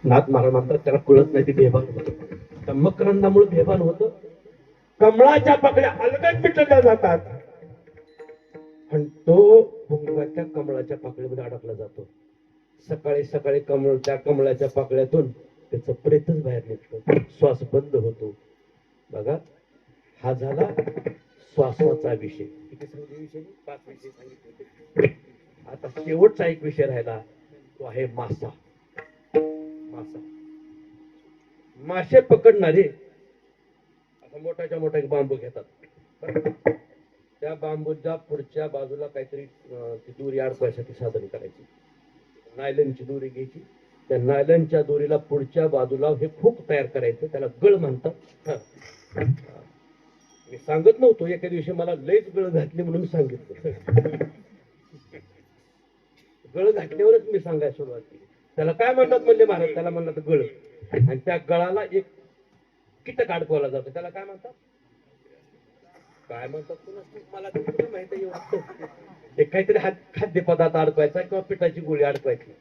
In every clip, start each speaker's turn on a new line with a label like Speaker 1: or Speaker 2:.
Speaker 1: नाथ महाराज म्हणतात त्याला कळत नाही ते बेभान होतं. त्या मकरंदामुळे बेभान होतं. कमळाच्या पाकळ्या अलगद मिटल्या जातात आणि तो भुंगाच्या कमळाच्या पाकळीमध्ये अडकला जातो. सकाळी सकाळी कमळाच्या पाकळ्यातून त्याचं प्रेतच बाहेर निघतो. श्वास बंद होतो. बघा, हा झाला श्वासाचा विषय. किती सांगितले विषय? 5 विषय सांगितले. आता शेवटचा एक विषय राहिला, तो आहे मासा. मासा, मासे पकडणारे आता मोठ्याच्या मोठा एक बांबू घेतात. त्या बांबूच्या पुढच्या बाजूला काहीतरी ती दोरी अडकवायसाठी साधन करायची. नायलनची दोरी घ्यायची. त्या नायलनच्या दोरीला पुढच्या बाजूला हे खूप तयार करायचं, त्याला गळ म्हणतात. मी सांगत नव्हतो, एका दिवशी मला लयच गळ घातली म्हणून सांगितलं. गळ घातल्यावरच मी सांगायला सुरुवात केली. त्याला काय म्हणतात म्हणले महाराज? त्याला म्हणतात गळ. आणि त्या गळाला एक कीटक अडकवला जातो, त्याला काय म्हणतात? काय म्हणतात मला तुला माहिती आहे एवढं. एक काहीतरी खाद्यपदार्थ अडकवायचा किंवा पिठाची गोळी अडकवायची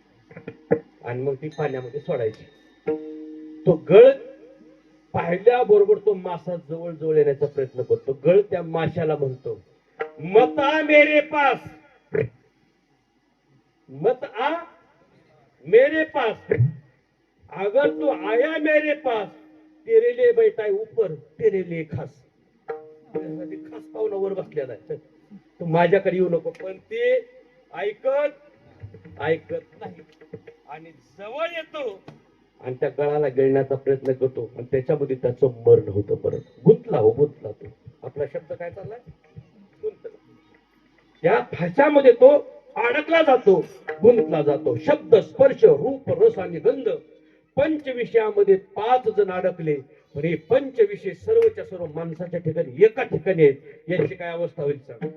Speaker 1: आणि मग ती पाण्यामध्ये सोडायची. तो गळ पाहिल्याबरोबर तो मासा जवळ जवळ येण्याचा प्रयत्न करतो. गळ त्या माशाला म्हणतो, मत आ मेरे पास, मत आ मेरे पास, अगर तू आया मेरे पास तेरे लिए बैठा है ऊपर, तेरे लिए खास. खास पावलावर बसलेला आहे, तू माझ्याकडे येऊ नको. पण ते ऐकत नाही आणि जवळ येतो आणि त्या गळाला गिळण्याचा प्रयत्न करतो आणि त्याच्यामध्ये त्याचं मरण होतं. परत गुंतला तो. आपला शब्द काय चाललाय? गुंतला. त्या फाशामध्ये तो अडकला जातो, गुंतला जातो. शब्द, स्पर्श, रूप, रस आणि गंध पंचविषयामध्ये 5 जण अडकले. पण हे पंचविषय सर्वच्या सर्व माणसाच्या ठिकाणी एका ठिकाणी आहेत. याची काय अवस्था होईल सांग?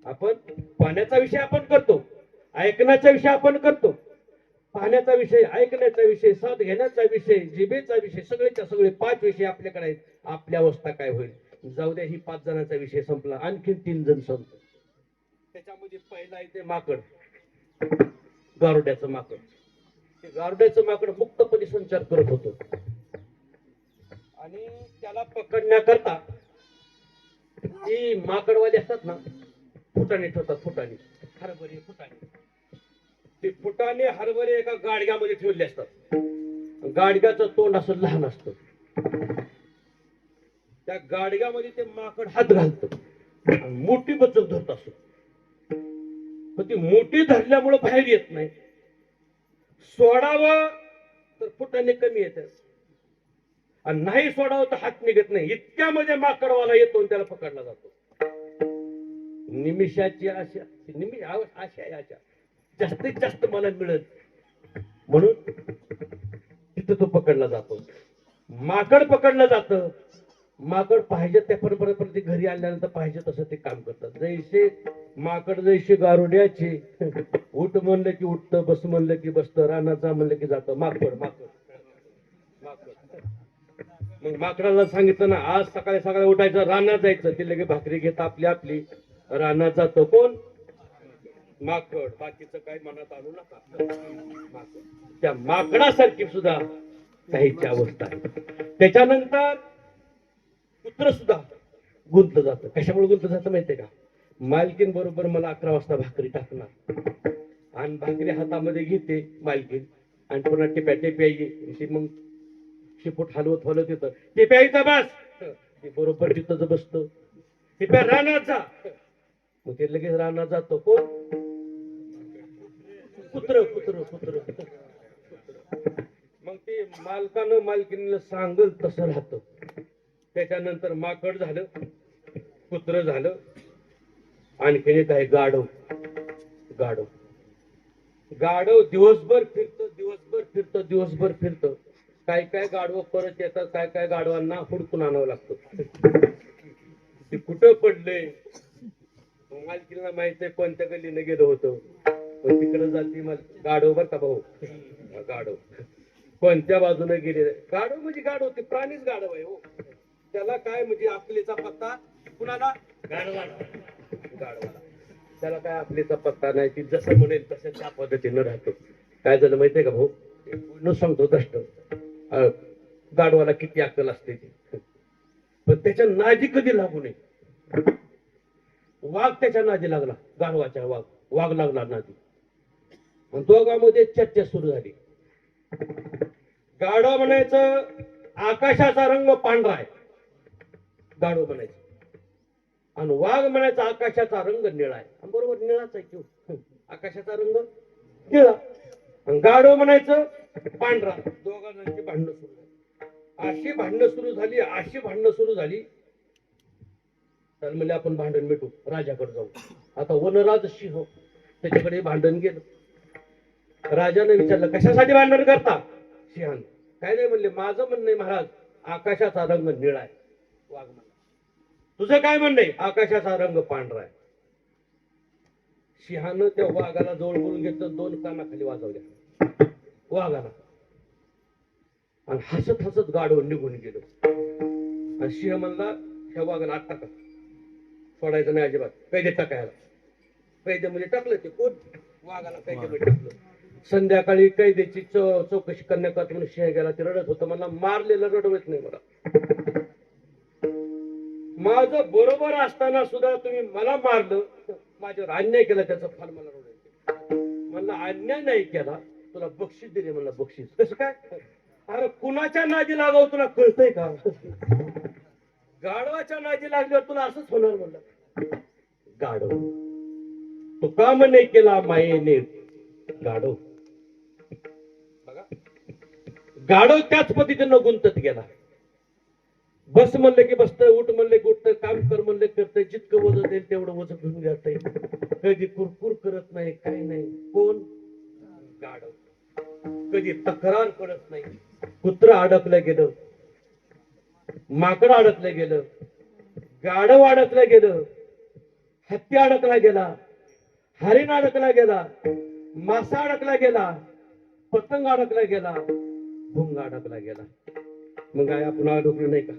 Speaker 1: आपण पाण्याचा विषय आपण करतो, ऐकण्याचा विषय आपण करतो. पाहण्याचा विषय, ऐकण्याचा विषय, स्वाद घेण्याचा विषय, जिभेचा विषय, सगळेच्या सगळे 5 विषय आपल्याकडे आहेत. आपली अवस्था काय होईल? जाऊ द्या, ही 5 जणांचा विषय संपला, आणखी 3 जण संपले. त्याच्यामध्ये पहिला आहे ते माकड, गारुड्याचं माकड. ते गारुड्याचं माकड मुक्तपणे संचार करत होतं आणि त्याला पकडण्याकरता ती माकडवाले असतात ना, फुटाणे ठेवतात. फुटाणे, हरभरे फुटाणे. ते फुटाणे हरभरे एका गाडग्यामध्ये ठेवले असतात. गाडग्याचं तोंड असं लहान असतं. त्या गाडग्यामध्ये ते माकड हात घालतं आणि मोठी बचत धरत असत. पण ती मोठी धरल्यामुळे बाहेर येत नाही. सोडावं तर फुटाणे कमी येतात आणि नाही सोडावं तर हात निघत नाही. इतक्यामध्ये माकडवाला येतो आणि त्याला पकडला जातो. निमिषाची आशा, आशा जास्तीत जास्त मला मिळत म्हणून तिथं तो पकडला जातो. माकड पकडलं जातं. माकड पाहिजे त्या परत घरी आल्यानंतर पाहिजे तसं ते काम करतात. जैसे माकड जैसे गारुड्याचे, उठ म्हणलं की उठतं, बस म्हणलं की बसतं, रानाचा म्हणलं की जातं. माकड मग माकडाला सांगितलं ना, आज सकाळी सकाळी उठायचं, रानात जायचं. ते लगे भाकरी घेत आपली रानात जातं. कोण? माकड. बाकीचं काही मनात आणू नका. त्या माकडासारखी सुद्धा काहीची अवस्था आहे. त्याच्यानंतर कुत्र सुद्धा गुंतलं जातं. कशामुळे गुंतलं जातं माहितीये का? मालकीन बरोबर मला 11 वाजता भाकरी टाकणार आणि भाकरी हातामध्ये घेते मालकीन आणि पुन्हा टिप्या टिप्या मग शिपूट हलवत येतं. टिप्याचा बस, ते बरोबर तिथं बसतं. टिप्या रानात जा, मग ते लगेच रानात जातो. कोण? कुत्र. मग ते मालकानं मालकीनं सांगल तसं राहतं. त्याच्यानंतर माकड झालं, कुत्र झालं, आणखीन एक आहे गाढव. गाढव दिवसभर फिरतं. काय गाढव परत येतात, काय गाढवांना हुडकून आणावं लागतं. ते कुठं पडले मालकीला माहित आहे, कोणत्या गल्लीनं गेलं होतं. तिकडे जाती गाढव बर का भाऊ. गाढव कोणत्या बाजूने गेले? गाढव म्हणजे गाढव, ते प्राणीच गाढव आहे हो. त्याला काय म्हणजे आपलीचा पत्ता कुणाला? गाढवाला. त्याला काय आपलीचा पत्ता नाही. ती जसं म्हणेल तसं त्या पद्धतीनं राहतो. काय झालं माहितीये का भाऊ? न सांगतो दष्ट गाढवाला किती अक्कल असते ती, पण त्याच्या नादी कधी लागू नये. वाघ त्याच्या नादी लागला, गाढवाच्या वाघ लागला नादी, आणि दोघांमध्ये चर्चा सुरू झाली. गाढव म्हणायचं आकाशाचा रंग पांढरा आहे, गाढव म्हणायचं, आणि वाघ म्हणायचा आकाशाचा रंग निळा आहे. बरोबर, निळाच आहे की आकाशाचा रंग निळा, आणि गाढव म्हणायचं पांढरा. दोघांची भांडणं सुरू झाली, अशी भांडणं सुरू झाली. तर म्हणजे आपण भांडण मिटू, राजाकडे जाऊ. आता वनराज सिंह त्याच्याकडे भांडण गेलं. राजाने विचारलं कशासाठी भांडण करता? सिंहाने काय नाही म्हणले, माझं म्हणणं आहे महाराज आकाशाचा रंग निळा आहे. वाघ म्हणला तुझं काय म्हणणं आहे? आकाशाचा रंग पांढरा आहे. सिंहानं त्या वाघाला जवळ बोलून घेतलं, 2 कानाखाली वाजवल्या वाघाला, आणि हसत हसत गाढव निघून गेलो. आणि सिंह म्हणला ह्या वाघाला आत टाका, सोडायचं नाही अजिबात, कैदेत टाकायला. कैद्यामध्ये टाकलं ते कोण, वाघाला कैद्यामध्ये टाकलं. संध्याकाळी कैद्याची चौकशी करण्याकरता म्हणून सिंह गेला. ते रडत होतं, मला मारलेलं रडवत नाही, मला माझं बरोबर असताना सुद्धा तुम्ही मला मारलं, माझ्यावर अन्याय केला, त्याचं फल मला रडवायचं. मला अन्याय नाही केला, तुला बक्षीस दिले. म्हणलं बक्षीस कसं काय? अरे कुणाच्या नादी लागाव तुला कळतंय का? गाढवाच्या नादी लागल्यावर तुला असंच होणार. म्हणलं गाढव तू काम नाही केला मायेने. गाढव बघा, गाढव त्याच पद्धतीनं गुंतत गेला. बस म्हणलं की बसतंय, उठ म्हणलं की उठतंय, काम कर म्हणलं करतंय, जितकं वजन देईल तेवढं वजन घेऊन जातंय. कधी कुरकुर करत नाही, काही नाही. कोण? गाढव. कधी तक्रार करत नाही. कुत्र अडकलं गेलं, माकड अडकलं गेलं, गाढव अडकलं गेलं, हत्ती अडकला गेला, हरिण अडकला गेला, मासा अडकला गेला, पतंग अडकला गेला, भुंगा अडकला गेला. मग काय आपण अडकलो नाही का?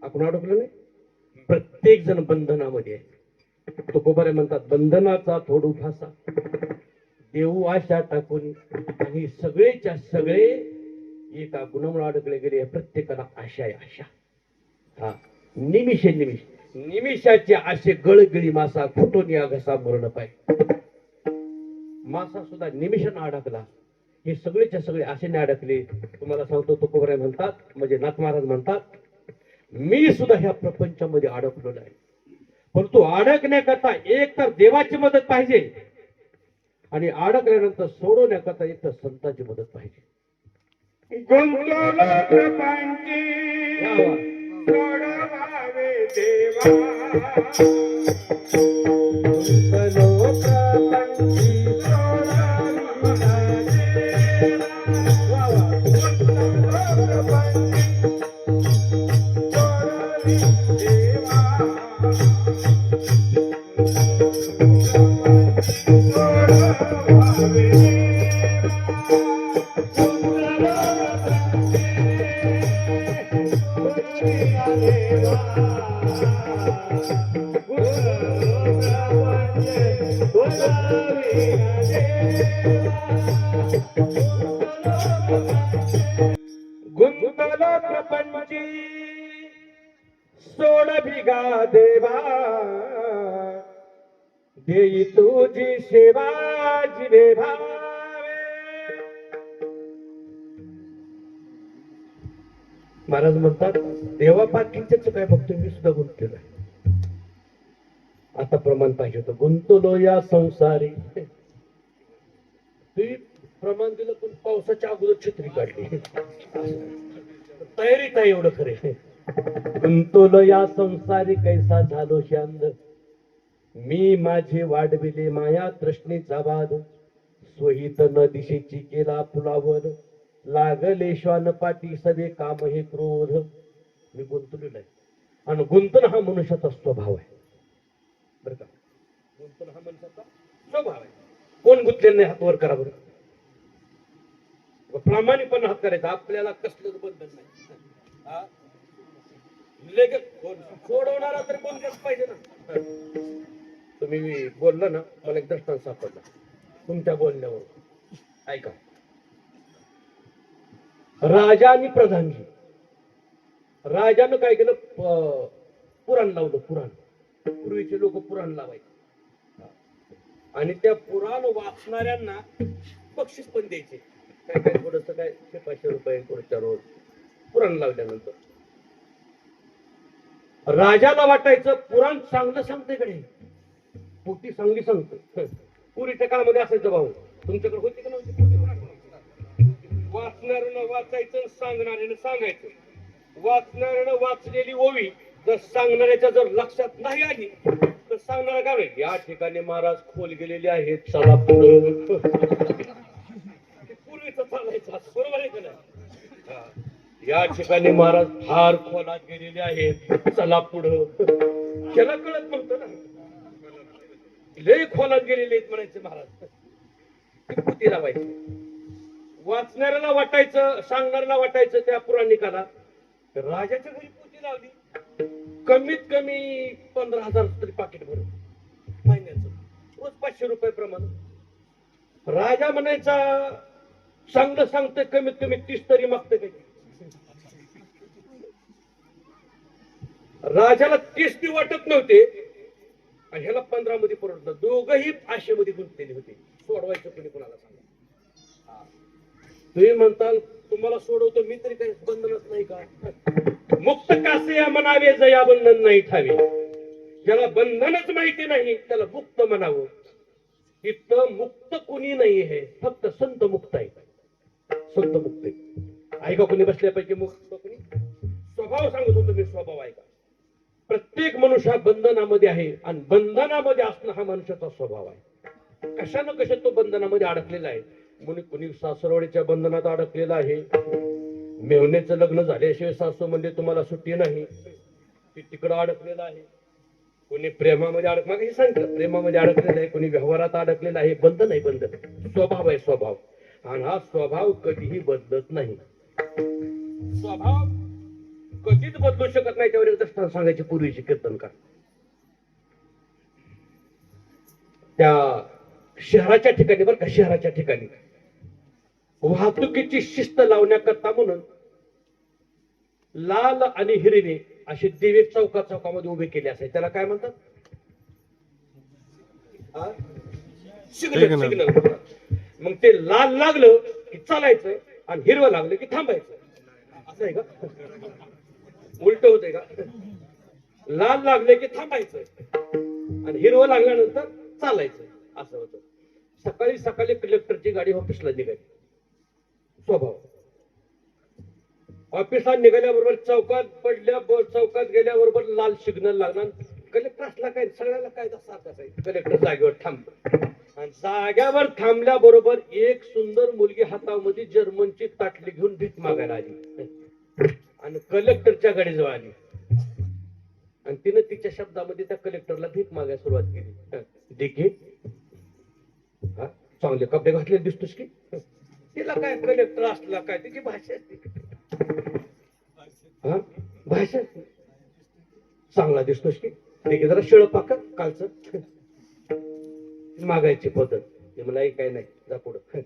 Speaker 1: आपण अडकलो नाही. प्रत्येक जण बंधनामध्ये आहे. तुकोबारे म्हणतात बंधनाचा थोडू फासा देऊ आशा टाकून, आणि सगळेच्या सगळे एका गुणामुळे अडकले गेले. प्रत्येकाला आशा आहे, आशा. हा निमिषाचे आशे गळगळी मासा फुटून या घसा मरण पाय. मासा सुद्धा निमिषानं अडकला. हे सगळेच्या सगळे आशेने अडकले. तुम्हाला सांगतो तुकोबारे म्हणतात, म्हणजे नाथ महाराज म्हणतात, मी सुद्धा ह्या प्रपंचामध्ये अडकलो नाही, परंतु अडकण्याकरता एक तर देवाची मदत पाहिजे, आणि अडकल्यानंतर सोडवण्याकरता एक तर संतांची मदत पाहिजे. गुंतलो प्रपंची सोड भिगा देवा, देई तुझी सेवा जिवे भावे. महाराज म्हणतात देवा पाठीच काय बघतो, मी सुद्धा गुंतलेलो आहे. आता प्रमाण पाहिजे होतं, गुंतलो या संसारी. तुम्ही प्रमाण दिलं पण पावसाच्या अगोदर छत्री काढली. तयारीत आहे एवढं खरे. गुंतलो या संसारी कैसा झालो शांत, मी माझे वाढविले माया तृष्णेचा बाध. स्वहित न दिशेची केला पुलावर, लागले श्वान पाठी सवे काम हे क्रोध. मी गुंतलेलो आहे, आणि गुंतन हा मनुष्याचा स्वभाव आहे बरं का. गुंतन हा मनुष्याचा स्वभाव आहे. कोण गुंतलेलं नाही हात वर करा बरं. प्रामाणिकपणे हात करायचा, आपल्याला कसलंच बंधन नाही. लगेच सोडवणारा तरी कोण पाहिजे ना. तुम्ही बोलला ना, मला एक दृष्टांत सापडला तुमच्या बोलण्यावर, ऐका. राजा आणि प्रधानजी. राजानं काय केलं, पुराण लावलं. पुराण, पूर्वीचे लोक पुराण लावायचे आणि त्या पुराण वाचणाऱ्यांना बक्षीस पण द्यायचे. काय काय थोडस काय 500 रुपये पुढच्या रोज पुराण लावल्यानंतर. राजाला वाटायचं पुराण चांगलं सांगते कडे, पोटी चांगली सांगतो. पूर्वीच्या काळामध्ये असायचं भाऊ, तुमच्याकडे होती का नव्हती? वाचणाऱ्यानं वाचायचं, सांगणाऱ्यानं सांगायचं. वाचणाऱ्यानं वाचलेली ओवी जर सांगणाऱ्याच्या जर लक्षात नाही आली तर सांगणारा काय म्हणेल, या ठिकाणी महाराज खोल गेलेले आहेत, चला पुढं. पूर्वीच चालायचं असं, बरोबर आहे का नाही? या ठिकाणी महाराज फार खोलात गेलेले आहेत, चला पुढं. त्याला कळत म्हणतो ना, लय खोलात गेलेले आहेत म्हणायचे महाराज. पुती लावायची. वाचणाऱ्याला वाटायचं, सांगणाऱ्याला वाटायचं त्या पुराणिकाला राजाच्या घरी पोती लावली, कमीत कमी 15,000 तरी पाकिट भरून महिन्याचं, रोज 500 रुपये प्रमाण. राजा म्हणायचा चांगलं सांगतोय, कमीत कमी 30 तरी मागतोय काही. राजाला 30 बी वाटत नव्हते आणि ह्याला 15 मध्ये परवडत. दोघही 500 मध्ये गुंतलेले होते. सोडवायचं कोणी कोणाला सांगा. तुम्ही म्हणताल तुम्हाला सोडवतो मी, तरी काही बंधनच नाही का? मुक्त कासे या म्हणावे, जया बंधन नाही ठावे. ज्याला बंधनच माहिती नाही त्याला मुक्त म्हणावं. इथं मुक्त कोणी नाही आहे, फक्त संत मुक्त आहे. संत मुक्त आहे. ऐका कोणी बसल्यापैकी मुक्त कोणी? स्वभाव सांगत होतो मी, स्वभाव ऐका. प्रत्येक मनुष्य बंधनामध्ये आहे आणि बंधनामध्ये असणं हा मनुष्याचा स्वभाव आहे. कशानं कशा तो बंधनामध्ये अडकलेला आहे. मुली कुणी सासरवाडीच्या बंधनात अडकलेला आहे. मेवण्याचं लग्न झाल्याशिवाय सासू म्हणजे तुम्हाला सुट्टी नाही, ती तिकडं अडकलेला आहे. कोणी प्रेमामध्ये मागे सांगितलं, प्रेमामध्ये अडकलेलं आहे. कोणी व्यवहारात अडकलेला आहे. बंधन आहे, बंधन. स्वभाव आहे, स्वभाव. आणि हा स्वभाव कधीही बदलत नाही. स्वभाव कधीच बदलू शकत नाही. त्यावर एक दृष्टांत सांगायचे पूर्वीचे कीर्तनकार. त्या शहराच्या ठिकाणी, बरं का, शहराच्या ठिकाणी वाहतुकीची शिस्त लावण्याकरता म्हणून लाल आणि हिरवे असे दिवे चौका चौकामध्ये उभे केले असायचे. त्याला काय म्हणतात? सिग्नल. सिग्नल. मग ते लाल लागलं की चालायचं आणि हिरवं लागलं की थांबायचं. असं आहे का? उलट होतंय का? लाल लागले की थांबायचं आणि हिरवं लागल्यानंतर चालायचं, असं होतं. सकाळी सकाळी कलेक्टरची गाडी ऑफिसला निघाली. स्वभाव. ऑफिसला निघाल्याबरोबर चौकात पडल्या, चौकात गेल्याबरोबर लाल सिग्नल लागणार. कलेक्टर असला काय, सगळ्याला काय सारखाच आहे. कलेक्टर जागेवर थांबतो आणि जाग्यावर थांबल्याबरोबर एक सुंदर मुलगी हातामध्ये जर्मनची ताटली घेऊन भीक मागायला आली आणि कलेक्टरच्या गाडीजवळ आली आणि तिने तिच्या शब्दामध्ये त्या कलेक्टरला भीक मागायला सुरुवात केली. देखील चांगले कपडे घातले दिसतोस की? तिला काय, कलेक्टर असला काय, तिची भाषा असते. भाषा चांगला दिसतोस की? देखील जरा शिळ पाक कालचं मागायची पद्धत. ते मला काय नाही, जा पुढं.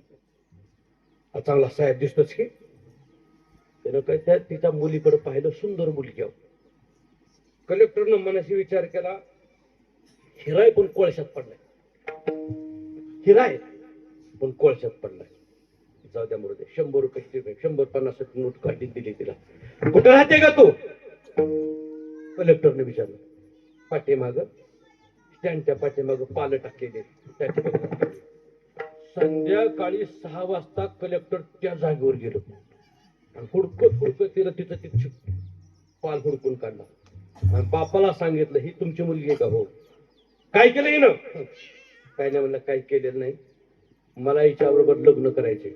Speaker 1: चांगला साहेब दिसतोस की? त्यानं काय त्या तिच्या मुलीकडे पाहिलं, सुंदर मुलगी. कलेक्टरनं मनाशी विचार केला, हिराय पण कोळशात पडलाय. हिराय पण कोळशात पडलाय. जाऊ द्या, मुळे 100 रुपये 150 नोट काढली, दिली तिला. कुठं राहते का तू? कलेक्टरने विचारलं. पाठीमाग, स्टँडच्या पाठीमाग पालं टाकलेले त्या ठिकाणी. संध्याकाळी 6 वाजता कलेक्टर त्या जागेवर गेलो आणि हुडकत हुडकत तिला तिचं तिथे पाल हुडकून काढला आणि बापाला सांगितलं, ही तुमची मुलगी आहे का? हो. काय केलं हिनं? काय नाही म्हणलं, काय केलेलं नाही, मला हिच्या बरोबर लग्न करायचे.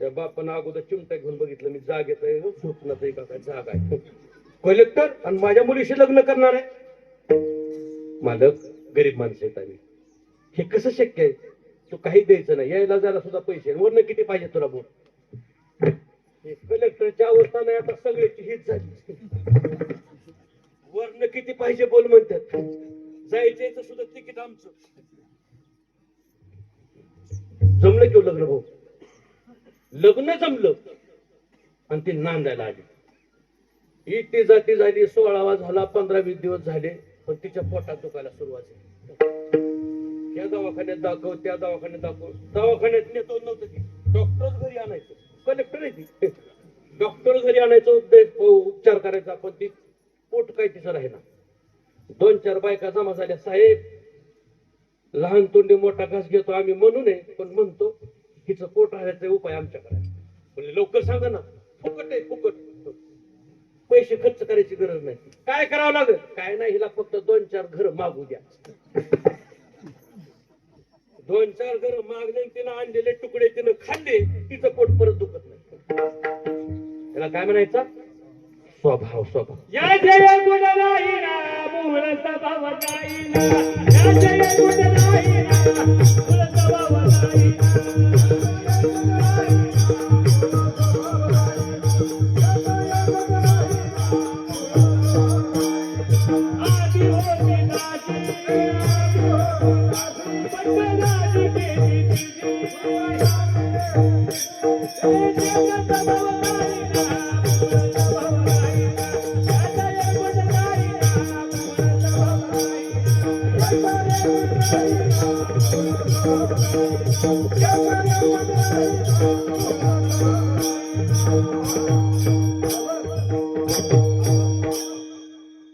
Speaker 1: त्या बापानं अगोदर चिमटा घेऊन बघितलं, मी जागेत आहे, स्वप्नात आहे का काय? जागा आहे. कलेक्टर आणि माझ्या मुलीशी लग्न करणार आहे? मालक, गरीब माणसं आहेत आम्ही, हे कसं शक्य आहे? तू काही द्यायचं नाही, यायला जायला सुद्धा पैसे, वरनं किती पाहिजे तुला बोल? कलेक्टरची अवस्था नाही आता, सगळ्याची हीच झाली. वरनं किती पाहिजे बोल म्हणतात. जायचं सुद्धा तिकीट आमचं. जमलं किंवा लग्न भाऊ? लग्न जमलं आणि ती नांदायला आली. इथे जाती झाली, 16वा झाला, 15-20 दिवस झाले, पण तिच्या पोटात दुखायला सुरुवात झाली. या दवाखान्यात दाखव, त्या दवाखान्यात दाखव, दवाखान्यात नेतो नव्हतं ती, डॉक्टर घरी आणायचं, कलेक्टर आहे ती, डॉक्टर घरी आणायचं, उपचार करायचा, पण ती पोट काय तिचं राहिना. 2-4 बायका जमा झाल्या, साहेब लहान तोंडी मोठा घास घेतो आम्ही म्हणू नये, पण म्हणतो हिचं पोट राहण्याचा उपाय आमच्याकडे. म्हणजे लवकर सांगा ना. फुकट आहे, फुकट, पैसे खर्च करायची गरज नाही. काय करावं लागेल? काय नाही, हिला फक्त 2-4 घर मागू द्या. 2-4 घर मागले, तिनं आणलेले तुकडे तिनं खाल्ले, तिचं पोट परत दुखत नाही. त्याला काय म्हणायचं? स्वभाव. स्वभाव. या जय गुण नाही ना मूळ स्वभाव नाही ना, या जय गुण नाही ना मूळ स्वभाव नाही आदि होती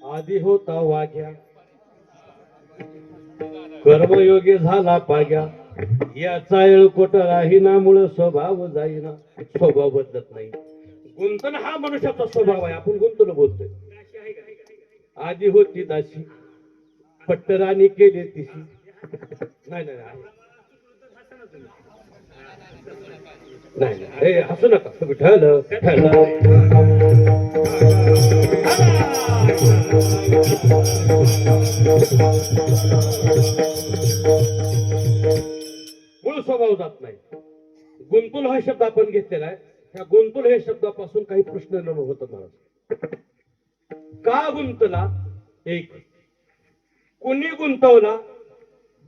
Speaker 1: आधी होता वाघ्या, कर्मयोगी झाला पाग्या, याचा येळकोट राहीना मुळ स्वभाव जाईना. स्वभाव बदलत नाही. गुंतन हा मनुष्याचा स्वभाव आहे. आपण गुंतन बोलतोय. आधी होती दासी, पट्टराणी केली तिशी. नाही नाही नाही नाही, हसू नका. ठल ठल मूळ स्वभाव जात नाही. गुंतुल हा शब्द आपण घेतलेला आहे. त्या गुंतुल हे शब्दापासून काही प्रश्न निर्माण होतात मला. का गुंतला? 1. कुणी गुंतवला?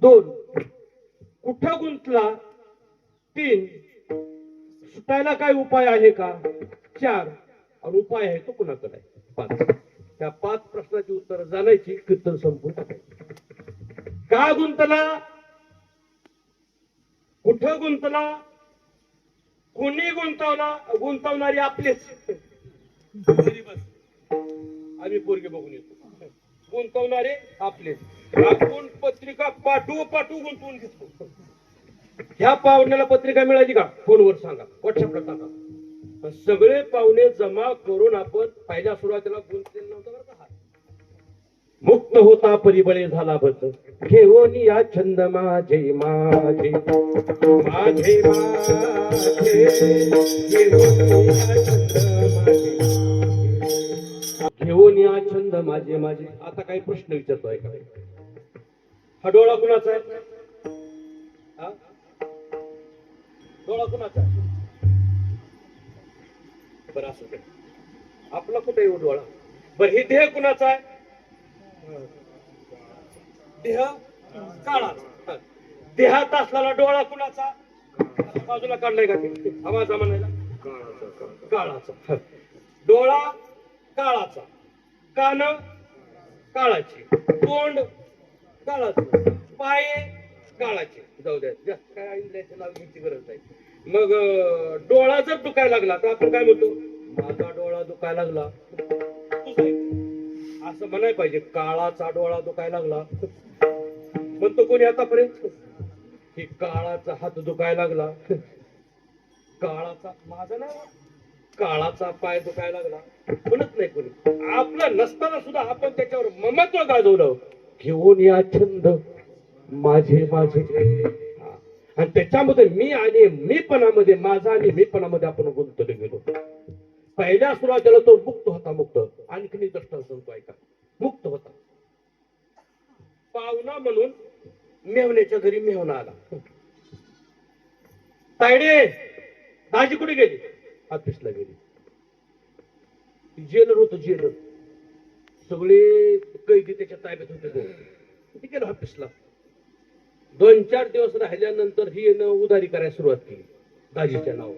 Speaker 1: 2. कुठं गुंतला? 3. सुटायला काय उपाय आहे का? 4. आणि उपाय आहे तो कुणाकडे आहे? 5. त्या 5 प्रश्नाची उत्तर जाणायची, कीर्तन संपून टाकायची. का गुंतला? कुठं गुंतला? कुणी गुंतवला? गुंतवणारी आपलेच. आम्ही पोरगे बघून येतो. गुंतवणारे आपलेच. आपण पत्रिका पाठवू गुंतवून घेतो. ह्या पाहुण्याला पत्रिका मिळाली का? फोनवर सांगा, व्हॉट्सअपला टाका. सगळे पाहुणे जमा करून आपण पहिल्या सुरुवातीला गुंतलेलं नव्हतं बरं का. मुक्त होता परिबळे झाला बद्ध, घेऊन या छंद माझे माझे माझे घेऊन या छंद माझे माझे. आता काही प्रश्न विचारतोय का? हा डोळा कुणाचा आहे? डोळा कुणाचा आहे? बरं असं काय, आपला कुठे येऊ डोळा? बरं, हे देह कुणाचा आहे? देह काळाचा. देहात असलेला डोळा कुणाचा? बाजूला काढलाय का? आवाज म्हणायला काळाचा. डोळा काळाचा, कान काळाची, तोंड काळाचं, पाय काळाचे. जाऊ द्या, जास्त काय इंग्लिशचं नाव घ्यायची गरज नाही. मग डोळा जर दुखायला लागला तर आपण काय म्हणतो? माझा डोळा दुखायला लागला. असं म्हणाय पाहिजे, काळाचा डोळा दुखायला लागला म्हणतो कोणी आतापर्यंत? की काळाचा हात दुखायला लागला, काळाचा, माझा ना काळाचा पाय दुखायला लागला म्हणत नाही कोणी. आपलं नसताना सुद्धा आपण त्याच्यावर ममत्व गाजवलं. घेऊन या छंद माझे माझे. आणि त्याच्यामध्ये मी आणि मीपणामध्ये, माझा आणि मीपणामध्ये आपण गुंतले गेलो. पहिल्या सुरुवातीला तो मुक्त होता. मुक्त आणखी दृष्टांत सांगतो ऐका. मुक्त होता. पाहुणा म्हणून मेहण्याच्या घरी मेहना आला. तायडे दाजी कुठे गेली? ऑफिसला गेली. जेलर होत, जेलर. सगळे कैदी त्याच्या ताब्यात होते. ते गेलं ऑफिसला. 2-4 दिवस राहिल्यानंतर ही उधारी करायला सुरुवात केली दाजीच्या नावावर.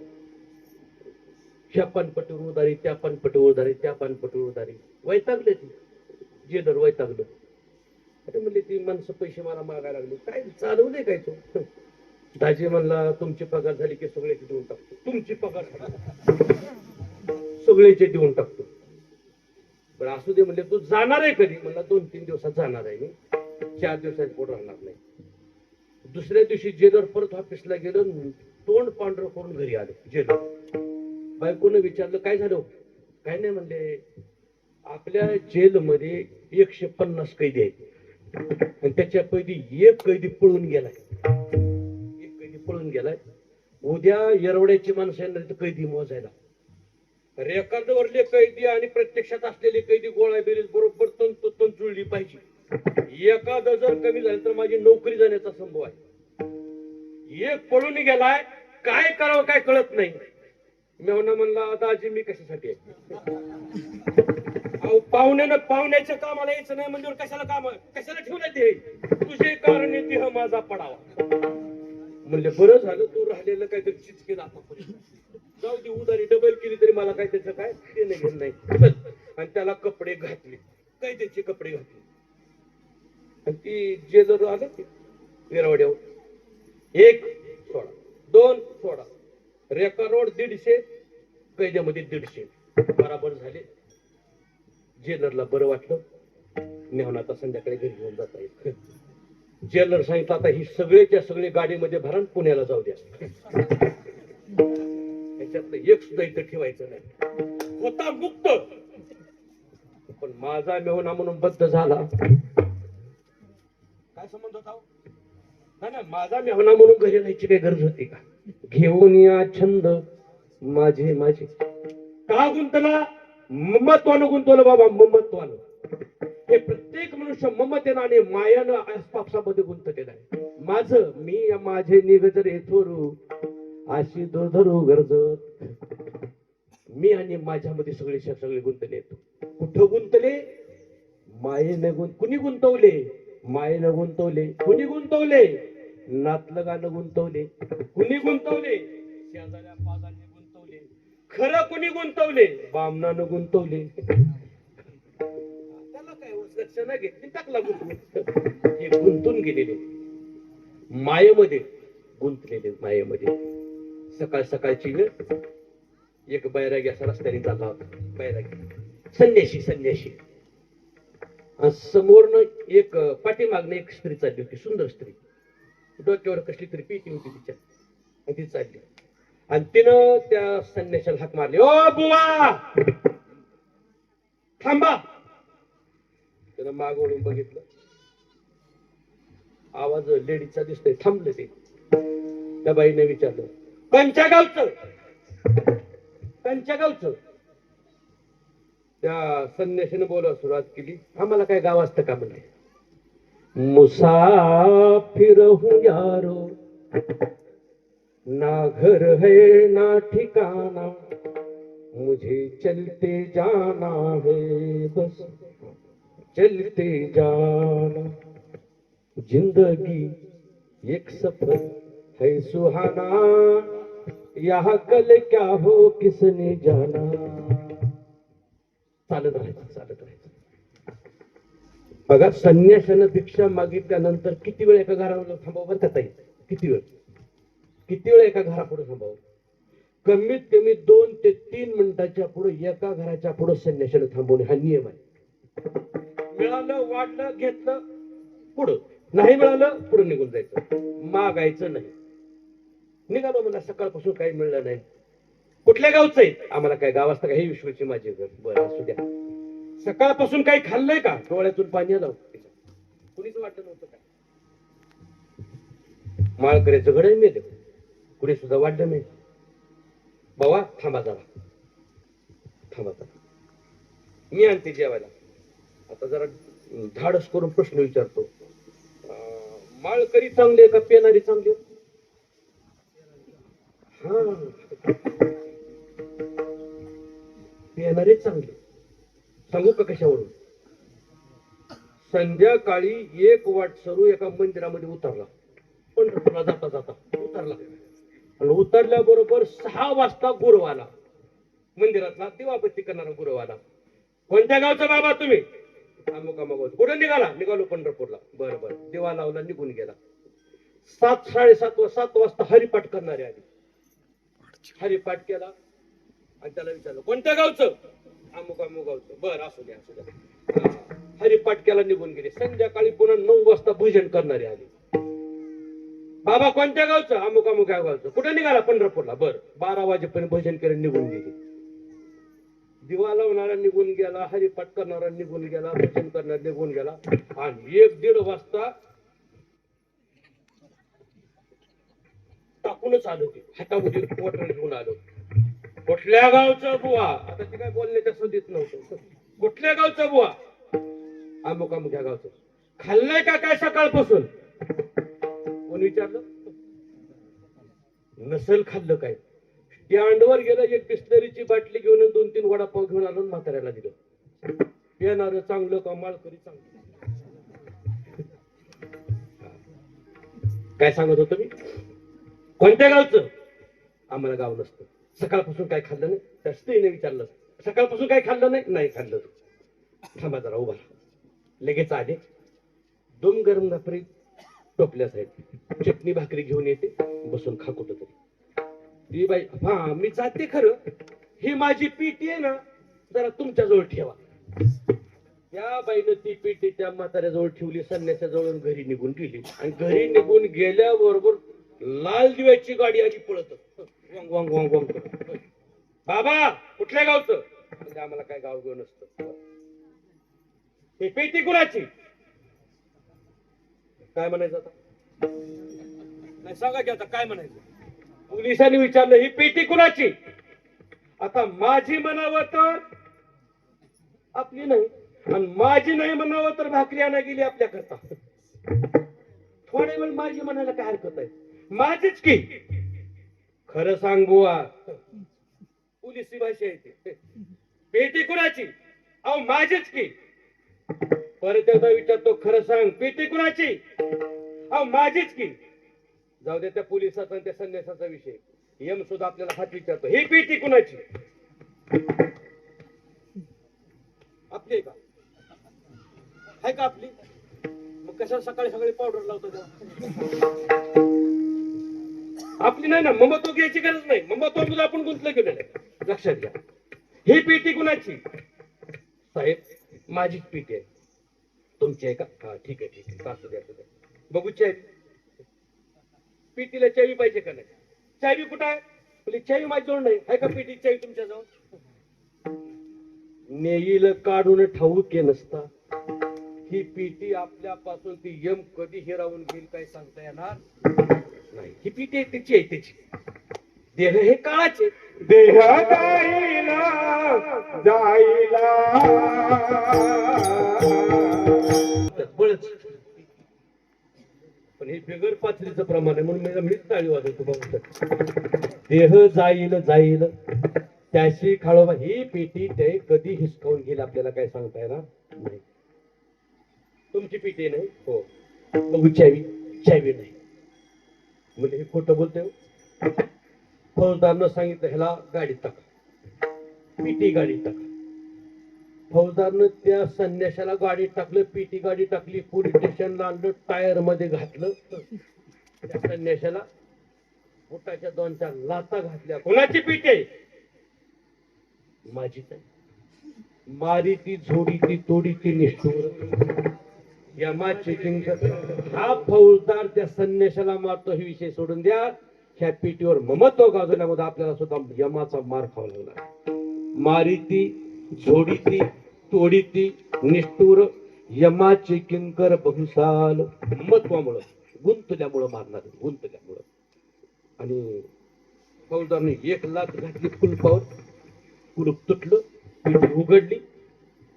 Speaker 1: ह्या पानपटीवर उदारी, त्या पानपटीवर उदारी, त्या पानपटीवर उदारी. वैतागले ती जेलर, वैतागलं. अरे म्हणले ती माणसं पैसे मला मागायला लागले, काय चालवलंय काय तो. दाजी म्हणला तुमची पगार झाली की सगळ्याची देऊन टाकतो. तुमची पगार झाली सगळ्याचे देऊन टाकतो. बरं असू दे म्हणले, तू जाणार आहे कधी? म्हणला 2-3 दिवसात जाणार आहे मी, 4 दिवसात पोट राहणार नाही. दुसऱ्या दिवशी जेलर परत ऑफिसला गेलं, तोंड पांढरं करून घरी आले जेलर. बायकोनं विचारलं काय झालं? काय नाही म्हणले, आपल्या जेलमध्ये 150 कैदी आहेत आणि त्याच्यापैकी एक कैदी पळून गेलाय. एक कैदी पळून गेलाय. उद्या येरवड्याची माणसं येणार तर कैदी मोजायला. रेकॉर्डवरले कैदी आणि प्रत्यक्षात असलेले कैदी गोळा बेरीज बरोबर तंतोतंत जुळली पाहिजे. एखादं जर कमी झालं तर माझी नोकरी जाण्याचा संभव आहे. एक पळून गेलाय, काय करावं काय कळत नाही. मेवना म्हणला दाजी मी कशासाठी आहे? पाहुण्यानं पाहुण्याच्या कामाला यायचं नाही म्हणजे कशाला काम, कशाला ठेवलं ते? तुझे कारणे देह माझा पडावा. म्हणले बरं झालं तू राहिलेलं काहीतरी चिचके दाखव. जाऊ दे उदारी डबल केली तरी मला काय त्याचं काय ते नाही नाही. आणि त्याला कपडे घातले, काय त्याचे कपडे घातले. आणि ती जेलर आलं ते वेरवड्यावर, 1 सोडा, 2 सोडा, रेकॉर्डवर 150, कैद्यामध्ये 150 बराबर झाले. जेलरला बरं वाटलं. नेहून आता संध्याकाळी घरी घेऊन जाता येईल. जेलर सांगितलं आता ही सगळेच्या सगळे गाडीमध्ये भरून पुण्याला जाऊ द्या. त्याच्यातलं एक सुद्धा इथं ठेवायचं नाही. होता मुक्त, पण माझा मेहुणा म्हणून बद्ध झाला. काय संबंध होता? नाही ना, माझा मेहुणा म्हणून घरी राहायची काही गरज होती का? घेऊन या छंद माझे माझे. का गुंतला? ममत्वानं गुंतवलं बाबा, ममत्वानं. हे प्रत्येक मनुष्य ममतेनं आणि मायानं आसपासामध्ये गुंतलेलं आहे. माझं मी माझे निगज रे थोरू अशी धरू गरजत. मी आणि माझ्यामध्ये सगळे गुंतले. कुठं गुंतले? मायेनं कुणी गुंतवले? मायेनं गुंतवले. कुणी गुंतवले? नातलगानं गुंतवले. कुणी गुंतवले? शेजाऱ्या पाजाने गुंतवले. खरं कुणी गुंतवले? बामणानं गुंतवले. त्याला काय लक्षणं घेतली, टाकला गुंतवून. हे गुंतून गेलेले मायेमध्ये गुंतलेले. मायेमध्ये सकाळ सकाळची वेळ, एक बैरागी असा रस्त्याने चालला होता. बैरागी संन्याशी समोरनं एक पाठीमागनं एक स्त्री चालली होती, सुंदर स्त्री. डोक्यावर कसली तरी पेटी होती तिच्या, आणि ती चालली. आणि तिनं त्या संन्याशाला हाक मारली, ओ बुवा थांबा. त्यानं माग वळून बघितलं, आवाज लेडीजचा दिसतोय. थांबलं ते. त्या बाईने विचारलं, कंच्या गावचं? कंच्या गावचं? त्या संन्यासीने बोलायला सुरुवात केली, आम्हाला काय गाव असतं का म्हणजे? मुसाफिर हूं यारो, ना घर है ना ठिकाना, मुझे चलते जाना है बस चलते जाना. जिंदगी एक सफर है सुहाना, यहाँ कल क्या हो किसने जाना. चालत राहायचं. बघा, संन्याशानं भिक्षा मागितल्यानंतर किती वेळ एका घरावर थांबावं बरं का? किती वेळ एका घरापुढे थांबावं? कमीत कमी 2 ते 3 मिनिटाच्या पुढे एका घराच्या पुढे संन्याशानं थांबवणे हा नियम आहे. मिळालं, वाढलं, घेतलं, पुढं. नाही मिळालं, पुढे निघून जायचं. मागायचं नाही. निघालो मला सकाळपासून काही मिळलं नाही. कुठल्या गावचं आहे? आम्हाला काय गाव असतं का? हे विश्वाची माझे घर. बरं असू द्या. सकाळपासून काही खाल्लंय का? डोळ्यातून पाणी आलं. कुणीच वाटलं नव्हतं काय. माळकऱ्याचं घडण मेलं, कुणी सुद्धा वाटलं नाही. बाबा थांबा जरा, मी आणते जेवायला. आता जरा धाडस करून प्रश्न विचारतो, माळकरी चांगले का पेनारी चांगले? हा, पेनारे चांगले. सांगू का कशावरून? संध्याकाळी एक वाटसरू एका मंदिरामध्ये उतरला, पंढरपूरला जाता जाता उतरला. आणि उतरल्याबरोबर 6 वाजता गुरव आला. मंदिरातला दिवाबत्ती करणारा गुरुवाला. कोणत्या गावचा बाबा तुम्ही? अमुक अमुक गावचं. कुठं निघालो पंढरपूरला. बरं बरं. दिवा लावला, निघून गेला. 7 वाजता हरिपाठ करणारे आली. हरिपाठ केला आणि त्याला विचारलं कोणत्या गावचं? अमुक अमुक गावचं. बरं, असू द्या असू द्या. हरिपाठ केला, निघून गेले. संध्याकाळी पुन्हा 9 वाजता भजन करणारे आले. बाबा कोणत्या गावचं? अमुक अमुक गावचं. कुठे निघाला? पंढरपूरला. बरं, 12 वाजेपर्यंत भजन केलं, निघून गेले. दिवा लावणारा निघून गेला, हरिपाठ करणारा निघून गेला, भजन करणारा निघून गेला आणि 1-1:30 वाजता टाकूनच आलो. ते हातामध्ये वॉटर घेऊन आलो. कुठल्या गावचं बुवा? आता ते काय बोलण्याच्या सुधीत नव्हतं. कुठल्या गावचं बुवा? अमुक अमुक या गावचं. खाल्लंय का काय सकाळपासून? कोण विचारलं? नसेल खाल्लं काय. स्टँडवर गेलं, एक बिस्लरीची बाटली घेऊन 2-3 वडापाव घेऊन आलो, म्हाताऱ्याला दिलं. येणार चांगलं का माळकरी चांगलं? काय सांगत होतो मी? कोणत्या गावचं? आम्हाला गाव नसतं. सकाळपासून काय खाल्लं नाही? त्या स्त्रीने विचारलं. सकाळपासून काय खाल्लं नाही? नाही खाल्लं. थांबा जरा, उभा. लगेच आले. 2 गरम भाकरी टोपल्या साहेब, चटणी भाकरी घेऊन येते, बसून खा कुठं तरी. ती बाई, हा मी जाते खरं, ही माझी पेटी आहे ना, जरा तुमच्या जवळ ठेवा. त्या बाईनं ती पेटी त्या म्हाताऱ्याजवळ ठेवली, संन्याच्या जवळ घरी निघून गेली. आणि घरी निघून गेल्याबरोबर लाल दिव्याची गाडी आली पळत. वांग वांग वांग वांग करत. बाबा कुठल्या गावचं? म्हणजे आम्हाला काय गाव घेऊन नसतं. ही पेटी कुणाची? काय म्हणायचं आता? नाही सांगा की आता काय म्हणायचं? पोलिसांनी विचारलं ही पेटी कुणाची? आता माझी म्हणावं तर आपली नाही, आणि माझी नाही म्हणावं तर भाकरी आणा गेली आपल्या करता. थोडे वेळ माझी म्हणायला काय हरकत आहे? माझीच की. खरं सांग बुवा, पोलिसी भाषा येते. पेटी कुणाची? अहो माझीच की. परत एकदा विचारतो, खरं सांग पेटी कुणाची? अहो माझीच की. जाऊ दे त्या पोलिसाचा आणि त्या संन्यासाचा विषय. यम सुद्धा आपल्याला हात विचारतो, ही पेटी कुणाची? आपली आहे का? आहे का आपली? मग कशा सकाळी सकाळी पावडर लावतो तेव्हा? आपली नाही ना, ममत्व घ्यायची गरज नाही. ममत्व आपण गुंतलं गेलेलं आहे. लक्षात घ्या. ही पेटी कुणाची? साहेब माझीच पेटी आहे. तुमची आहे का? हा ठीक आहे ठीक आहे, असू द्या असू द्या. बघू चावी. पेटीला चावी पाहिजे का नाही? चावी कुठं आहे? बोले चावी माझ्याजवळ नाही. आहे का पेटी चावी तुमच्याजवळ? नेईल काढून ठाऊक नसता. ही पेटी आपल्यापासून ती यम कधी हिरावून घेईल काय सांगता येणार नाही. ही पेटी आहे त्याची आहे त्याची. देह हे काळाचे.
Speaker 2: देह जाईला जाईला
Speaker 1: बळच. पण हे बिगर पातळीचं प्रमाण आहे म्हणून मीच टाळी वाजवतो. बघ, देह जाईल जाईल त्याशी खाळोबा. ही पेटी ते कधी हिसकावून घेईल आपल्याला काय सांगता येणार नाही. तुमची पेटी नाही? हो. बघू चावी. चावी नाही म्हणजे हे खोटं बोलतोय. फौजदारनं सांगितलं ह्याला गाडीत टाका, पेटी गाडीत टाका. फौजदारनं त्या संन्याशाला गाडीत टाकलं, पेटी गाडीत टाकली, पोलीस स्टेशनला आणलं, टायर मध्ये घातलं. त्या संन्याशाला पोटाच्या 2-4 लाथा घातल्या. कोणाची पेटी आहे? माझीच आहे. मारी ती झोडी ती तोडी ती निष्ठूर यमाची किंमत. हा फौजदार त्या संन्याशाला मारतो हे विषय सोडून द्या. ह्या पेटीवर ममत्व गाजवल्यामध्ये आपल्याला सुद्धा यमाचा मार खावा लागला. मारी ती झोडी ती तोडी ती निष्ठूर यमाची किंकर बहुसाल. ममत्वामुळं गुंतल्यामुळं मारणार, गुंतल्यामुळं. आणि फौजदारने 1 लाथ घातली कुलपावर. कुलूप तुटलं, पेटी उघडली.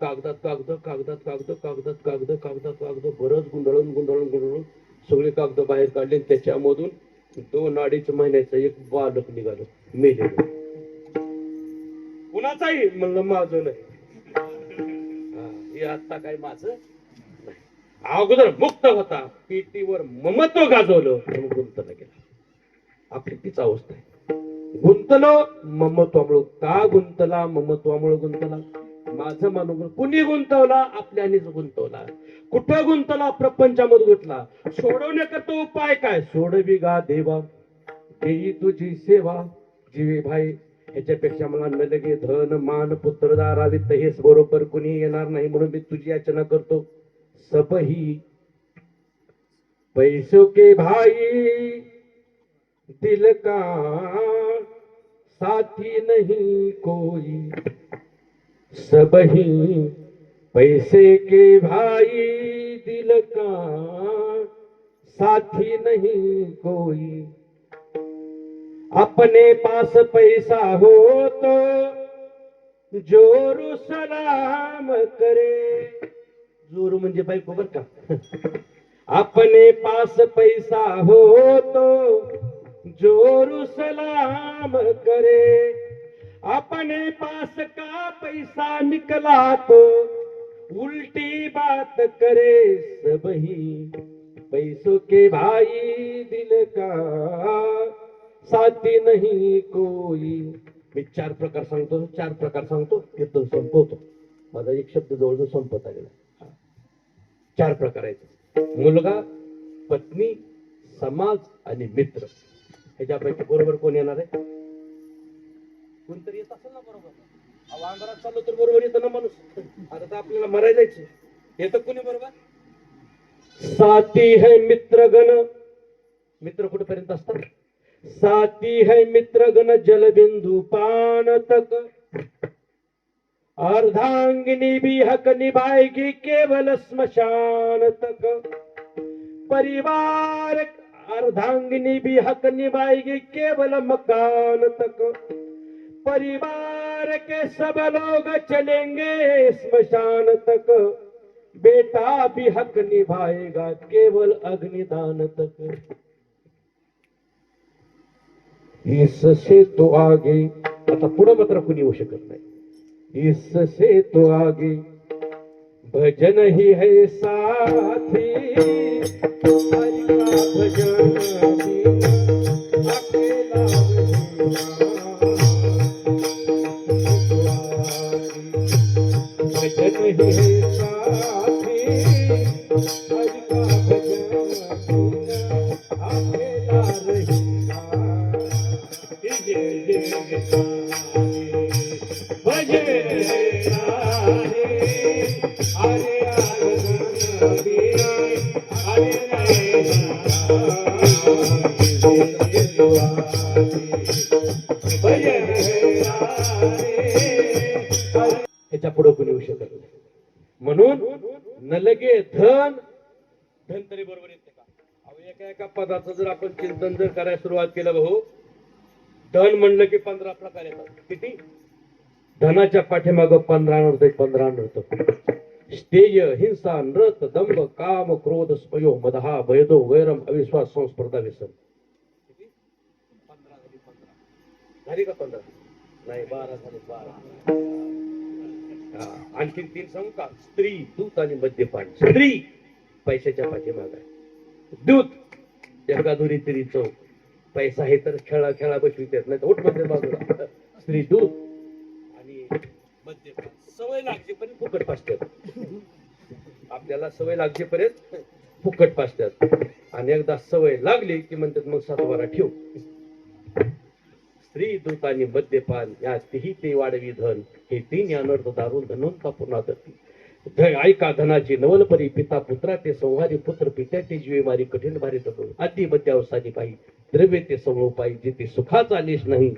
Speaker 1: कागदात कागद कागदात कागद कागदात कागद कागदात कागद बरंच गुंडळून गुंडळून गुंडळून सगळे कागद बाहेर काढले. त्याच्यामधून 2-2.5 महिन्याचं एक बालक निघालं, मेलेलं. कुणाचाही? म्हणलं माझं नाही. हे आता काय माझं नाही. अगोदर मुक्त होता, पेटीवर ममत्व गाजवलं म्हणून गुंतला गेला. आपली तीच अवस्था आहे. गुंतलो ममत्वामुळे. का गुंतला? ममत्वामुळे गुंतला. माझं मानून कुणी गुंतवला? आपल्यानेच गुंतवला. कुठं गुंतला? प्रपंचामध्ये गुंतला. सोडवण्याकरता उपाय काय? सोडवी गा देवा देई तुझी सेवा. जीवे भाई, ह्याच्यापेक्षा मला न लगे धन मान पुत्र दारावित हेच बरोबर कुणी येणार नाही, म्हणून मी तुझी याचना करतो. सबही पैसों के भाई दिल का साथी नहीं कोई. सबही पैसे के भाई दिल का साथी नहीं कोई. अपने पास पैसा हो तो जोरू सलाम करे. जोरू म्हणजे बायको बर का. अपने पास पैसा हो तो जोरू सलाम करे. अपने पास का पैसा निकला तो उल्टी बात करे. सबही पैसों के भाई दिल का साथी नहीं कोई. मी 4 प्रकार सांगतो, 4 प्रकार सांगतो, तिथून संपवतो. माझा एक शब्द जवळजवळ संपत आलेला. 4 प्रकार आहेत: मुलगा, पत्नी, समाज आणि मित्र. ह्याच्यापैकी बरोबर कोण येणार आहे? कोणतरी येत असेल ना बरोबर. अंधारात चाललो तर बरोबर येतं ना माणूस. आता तर आपल्याला मरायला जायचं. येतं कोणी बरोबर? साथी है मित्रगण. मित्र कुठेपर्यंत असतात? साथी है मित्रगण जल बिंदु पान तक. अर्धांगिनी भी हक निभाएगी केवल स्मशान तक. परिवार अर्धांगिनी भी हक निभाएगी केवल मकान तक. परिवार के सब लोग चलेंगे स्मशान तक. बेटा भी हक निभाएगा केवल अग्निदान तक. इससे तो आगे, आता पुढे मात्र कुणी येऊ शकत नाही. इससे तो आगे भजन ही है साथी. हरि का भजन अकेला भजन ही है साथी. हरि का भजन अकेला रहेगा. ह्याच्या पुढे कोणी येऊ शकत नाही. म्हणून न लगे धन. धन तरी बरोबर येते का? एका एका पदाचं जर आपण चिंतन जर करायला सुरुवात केलं भाऊ, धन म्हणलं की 15 प्रकार येतात. किती? धनाच्या पाठीमागं 15 अर्थ, 15 अर्थ. स्थेय, हिंसा, नृत, दंभ, काम, क्रोध, स्पयो, मदहा, भयदो, वैरम, अविश्वास, संस्पर्धा, व्यसन. 15 झाली का? 15 नाही, 12 झाली. 12. आणखीन 3 सांगू का? स्त्री, दूत आणि मद्यपान. स्त्री पैशाच्या पाठीमाग आहे. दूत एकादुरी तरी चौक. पैसा हे तर खेळा खेळा बसवित येत नाही, उठ मध्ये बाजूला. स्त्री, दूत आणि मद्यपान. सवय लागजेपर्यंत फुकट पाचतात. आपल्याला सवय लागजेपर्यंत फुकट पाचतात. आणि एकदा सवय लागली की म्हणतात मग 7 वारा ठेव. स्त्री, दूत आणि मद्यपान या तिही ते वाढवी धन. हे 3 अनर्थ दारून धनवंता पुन्हा दत्ती. ऐका धनाची नवलपरी. पिता पुत्रा ते संहारी. पुत्र पित्या ते जीवे मारी. कठीण भारी तरुण अति मध्यावसानी पायी. द्रव्य ते समूह पायी. जिथे सुखाचा लेश नाही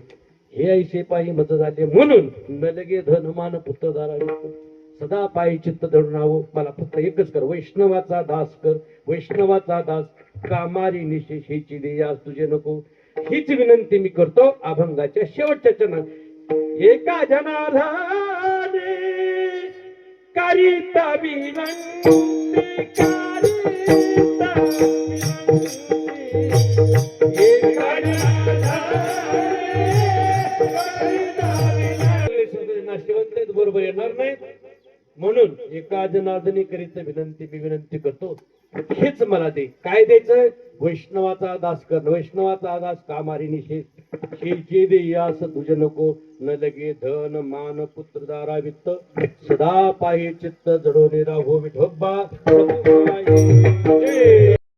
Speaker 1: हे ऐसे पायी मज झाले. म्हणून न लगे धन मान पुत्र दारावी. सदा पायी चित्त धरून राहावं. मला फक्त एकच कर, वैष्णवाचा दास कर. वैष्णवाचा दास कामारी निशेष हेची देया तुझे नको. हीच विनंती मी करतो अभंगाच्या शेवटच्या चरणात. एका जनार्दने करिता विनंती. करिता विनंती. एका जनार्दने करिता विनंती. नाशिवंत बरोबर येणार नाही. म्हणून एका जनार्दनी करीत विनंती मी विनंती करतो, हेच मला दे. काय द्यायचं? वैष्णवाचा दास करणं. वैष्णवाचा दास कामारी निषेध. जे दे यास तुझ नको, न लगे धन मान पुत्र दारा वित्त, सदा पाहि चित्त जडोने राहो विठोबा.